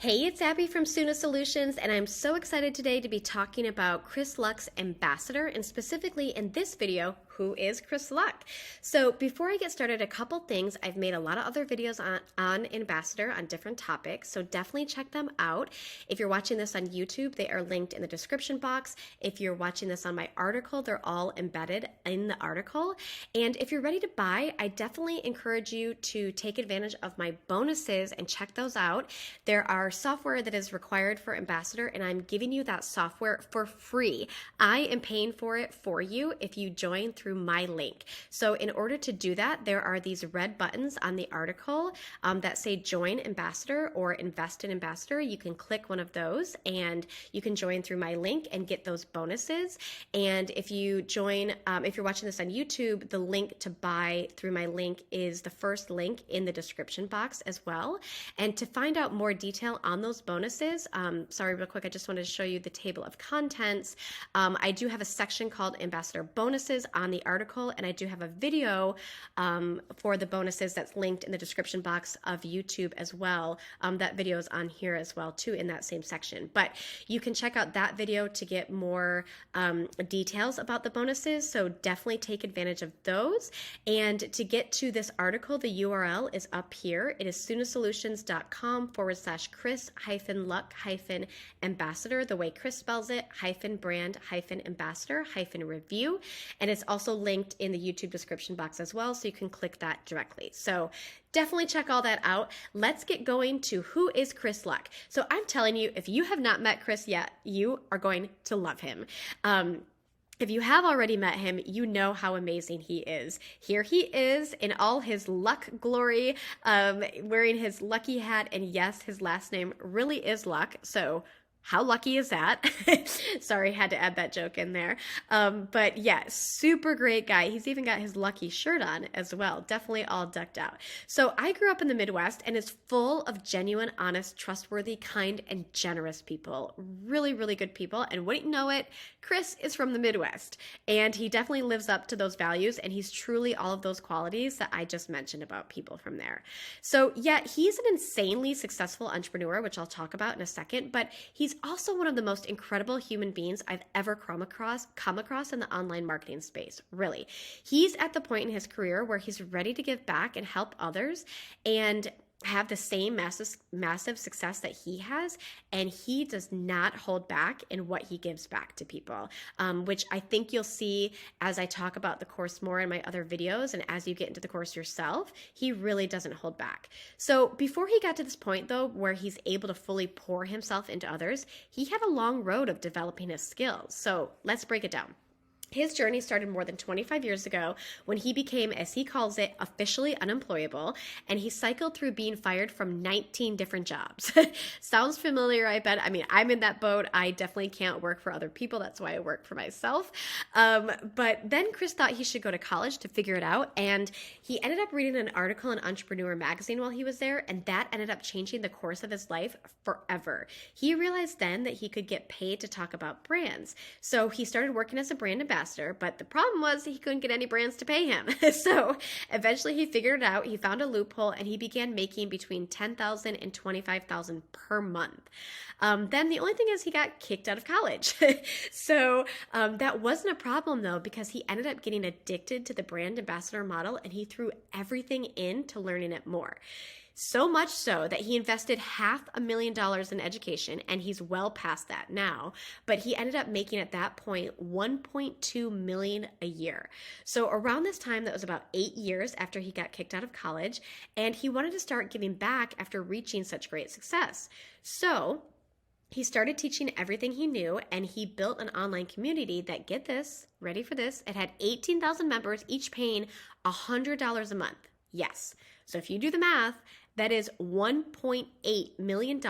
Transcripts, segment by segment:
Hey, it's Abby from Suna Solutions, and I'm so excited today to be talking about Chris Luck's Ambassador, and specifically in this video, who is Chris Luck? So before I get started, a couple things. I've made a lot of other videos on Ambassador on different topics, so definitely check them out. If you're watching this on YouTube, they are linked in the description box. If you're watching this on my article, they're all embedded in the article. And if you're ready to buy, I definitely encourage you to take advantage of my bonuses and check those out. There are software that is required for Ambassador, and I'm giving you that software for free. I am paying for it for you if you join through my link. So in order to do that, there are these red buttons on the article that say join Ambassador or invest in Ambassador. You can click one of those and you can join through my link and get those bonuses. And if you join, if you're watching this on YouTube, the link to buy through my link is the first link in the description box as well. And to find out more detail on those bonuses, sorry, real quick, I just wanted to show you the table of contents. I do have a section called Ambassador Bonuses on the article, and I do have a video for the bonuses that's linked in the description box of YouTube as well. That video is on here as well too in that same section, but you can check out that video to get more details about the bonuses, so definitely take advantage of those. And to get to this article, the URL is up here. It is sunasolutions.com/Chris-Luck-Ambassador, the way Chris spells it, -brand-ambassador-review, and it's also linked in the YouTube description box as well, so you can click that directly. So definitely check all that out. Let's get going to who is Chris Luck. So I'm telling you, if you have not met Chris yet, you are going to love him. If you have already met him, you know how amazing he is. Here he is in all his luck glory, wearing his lucky hat, and yes, his last name really is Luck, so how lucky is that? Sorry, had to add that joke in there. But yeah, super great guy. He's even got his lucky shirt on as well. Definitely all decked out. So I grew up in the Midwest, and it's full of genuine, honest, trustworthy, kind, and generous people. Really, really good people. And wouldn't you know it, Chris is from the Midwest. And he definitely lives up to those values, and he's truly all of those qualities that I just mentioned about people from there. So yeah, he's an insanely successful entrepreneur, which I'll talk about in a second, but he's also one of the most incredible human beings I've ever come across in the online marketing space, really. He's at the point in his career where he's ready to give back and help others and have the same massive success that he has, and he does not hold back in what he gives back to people, which I think you'll see as I talk about the course more in my other videos, and as you get into the course yourself, he really doesn't hold back. So before he got to this point though, where he's able to fully pour himself into others, he had a long road of developing his skills. So let's break it down. His journey started more than 25 years ago when he became, as he calls it, officially unemployable, and he cycled through being fired from 19 different jobs. Sounds familiar, I bet. I mean, I'm in that boat. I definitely can't work for other people. That's why I work for myself. But then Chris thought he should go to college to figure it out, and he ended up reading an article in Entrepreneur magazine while he was there, and that ended up changing the course of his life forever. He realized then that he could get paid to talk about brands. So he started working as a brand ambassador, but the problem was he couldn't get any brands to pay him. So eventually he figured it out. He found a loophole, and he began making between $10,000 and $25,000 per month. Then the only thing is he got kicked out of college. So that wasn't a problem though, because he ended up getting addicted to the brand ambassador model, and he threw everything into learning it more. So much so that he invested $500,000 in education, and he's well past that now, but he ended up making at that point $1.2 million a year. So around this time, that was about 8 years after he got kicked out of college, and he wanted to start giving back after reaching such great success. So he started teaching everything he knew, and he built an online community that, get this, ready for this, it had 18,000 members, each paying $100 a month. Yes. So if you do the math, that is $1.8 million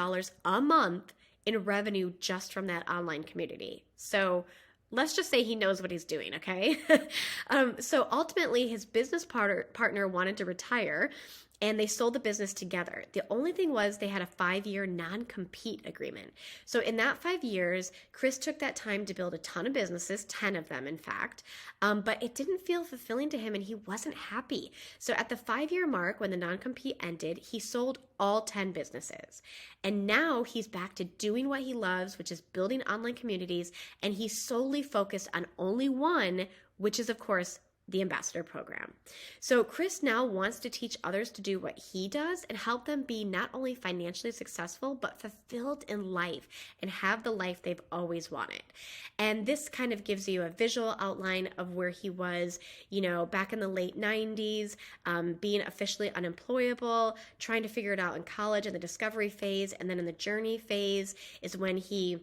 a month in revenue just from that online community. So let's just say he knows what he's doing, okay? So ultimately, his business partner wanted to retire, and they sold the business together. The only thing was they had a 5-year non-compete agreement. So in that 5 years, Chris took that time to build a ton of businesses, 10 of them in fact, but it didn't feel fulfilling to him and he wasn't happy. So at the 5-year mark, when the non-compete ended, he sold all 10 businesses. And now he's back to doing what he loves, which is building online communities, and he's solely focused on only one, which is of course the ambassador program. So Chris now wants to teach others to do what he does and help them be not only financially successful, but fulfilled in life and have the life they've always wanted. And this kind of gives you a visual outline of where he was, back in the late 90s, being officially unemployable, trying to figure it out in college in the discovery phase, and then in the journey phase is when he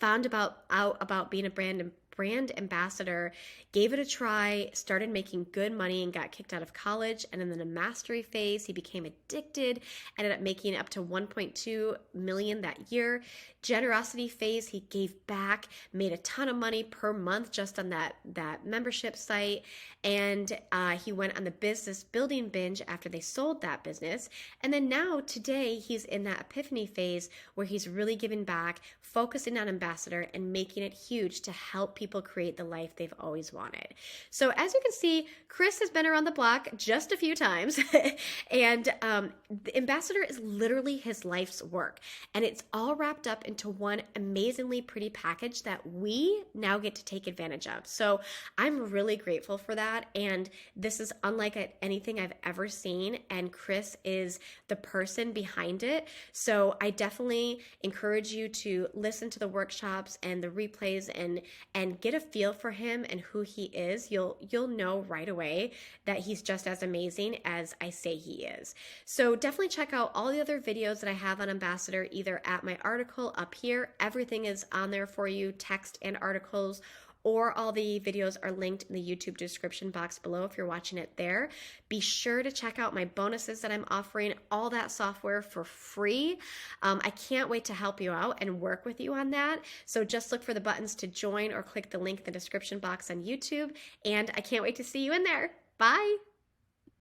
found out about being a brand ambassador, gave it a try, started making good money and got kicked out of college. And in the mastery phase, he became addicted, ended up making up to 1.2 million that year. Generosity phase, he gave back, made a ton of money per month just on that membership site. And he went on the business building binge after they sold that business. And then now today he's in that epiphany phase where he's really giving back, focusing on ambassador and making it huge to help people create the life they've always wanted. So as you can see, Chris has been around the block just a few times and the ambassador is literally his life's work, and it's all wrapped up into one amazingly pretty package that we now get to take advantage of. So I'm really grateful for that, and this is unlike anything I've ever seen, and Chris is the person behind it. So I definitely encourage you to listen to the workshops and the replays and get a feel for him and who he is. You'll know right away that he's just as amazing as I say he is. So definitely check out all the other videos that I have on Ambassador, either at my article up here. Everything is on there for you, text and articles, or all the videos are linked in the YouTube description box below if you're watching it there. Be sure to check out my bonuses that I'm offering, all that software for free. I can't wait to help you out and work with you on that. So just look for the buttons to join or click the link in the description box on YouTube, and I can't wait to see you in there. Bye.